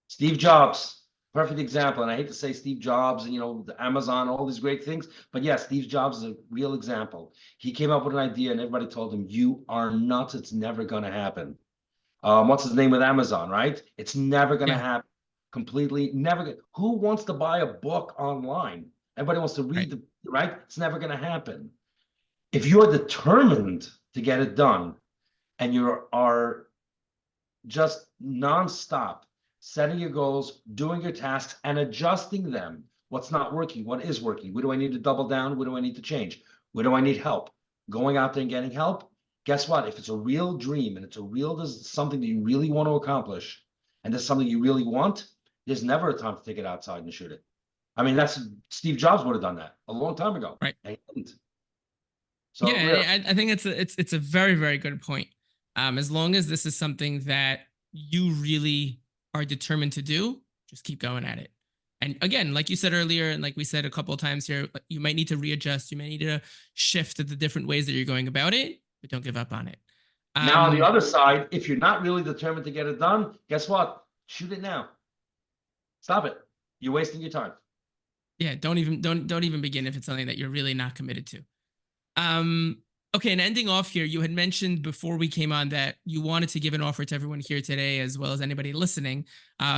Steve Jobs, perfect example. And I hate to say Steve Jobs and, the Amazon, all these great things. But yeah, Steve Jobs is a real example. He came up with an idea and everybody told him, you are nuts. It's never going to happen. What's his name with Amazon, right? It's never going to happen. Completely never. Who wants to buy a book online? Everybody wants to read right? It's never going to happen. If you are determined to get it done and you are just nonstop setting your goals, doing your tasks, and adjusting them. What's not working? What is working? Where do I need to double down? Where do I need to change? Where do I need help? Going out there and getting help. Guess what? If it's a real dream and it's something that you really want to accomplish, and there's something you really want, there's never a time to take it outside and shoot it. I mean, that's Steve Jobs would have done that a long time ago. Right. And he didn't. So yeah, I think it's a very, very good point. As long as this is something that you really are determined to do, just keep going at it. And again, like you said earlier, and like we said a couple of times here, you might need to readjust. You may need to shift to the different ways that you're going about it, but don't give up on it. Now, on the other side, if you're not really determined to get it done, guess what? Shoot it now. Stop it. You're wasting your time. Yeah, don't even begin if it's something that you're really not committed to. Okay, and ending off here, you had mentioned before we came on that you wanted to give an offer to everyone here today, as well as anybody listening.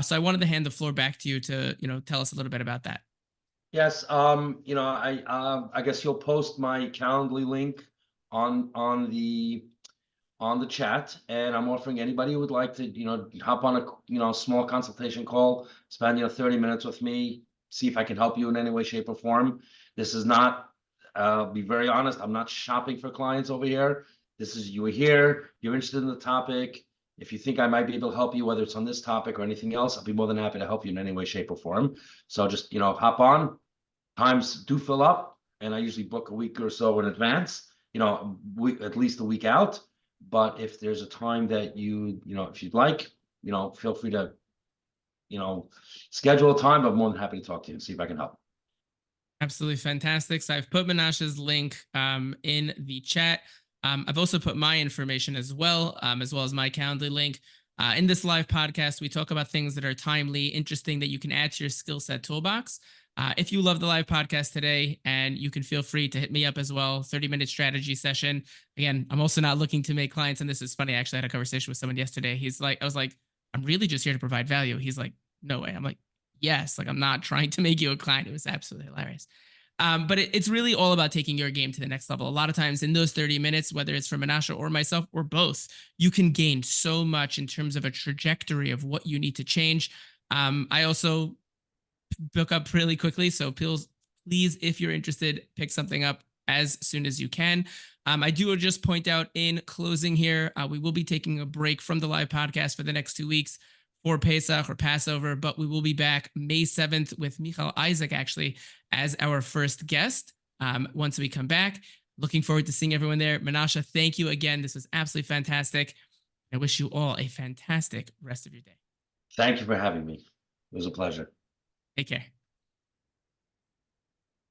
So I wanted to hand the floor back to you to, tell us a little bit about that. Yes. I guess you'll post my Calendly link on the chat, and I'm offering anybody who would like to, hop on a, small consultation call, spend, 30 minutes with me, see if I can help you in any way, shape, or form. This is not, be very honest, I'm not shopping for clients over here. This is, you are here, you're interested in the topic. If you think I might be able to help you, whether it's on this topic or anything else, I'll be more than happy to help you in any way, shape, or form. So just, hop on. Times do fill up, and I usually book a week or so in advance, at least a week out. But if there's a time that if you'd like, feel free to, schedule a time. I'm more than happy to talk to you and see if I can help. Absolutely fantastic. So I've put Menashe's link in the chat. I've also put my information as well as my Calendly link. In this live podcast, we talk about things that are timely, interesting, that you can add to your skill set toolbox. If you love the live podcast today, and you can feel free to hit me up as well, 30-minute strategy session. Again, I'm also not looking to make clients, and this is funny. I actually had a conversation with someone yesterday. I was like, I'm really just here to provide value. He's like, no way. I'm like, yes, like I'm not trying to make you a client. It was absolutely hilarious. But it's really all about taking your game to the next level. A lot of times in those 30 minutes, whether it's for Menashe or myself or both, you can gain so much in terms of a trajectory of what you need to change. I also book up really quickly. So please, if you're interested, pick something up as soon as you can. I do just point out in closing here, we will be taking a break from the live podcast for the next 2 weeks for Pesach or Passover, but we will be back May 7th with Michal Isaac actually as our first guest once we come back. Looking forward to seeing everyone there. Menashe, thank you again. This was absolutely fantastic. I wish you all a fantastic rest of your day. Thank you for having me. It was a pleasure. Take care.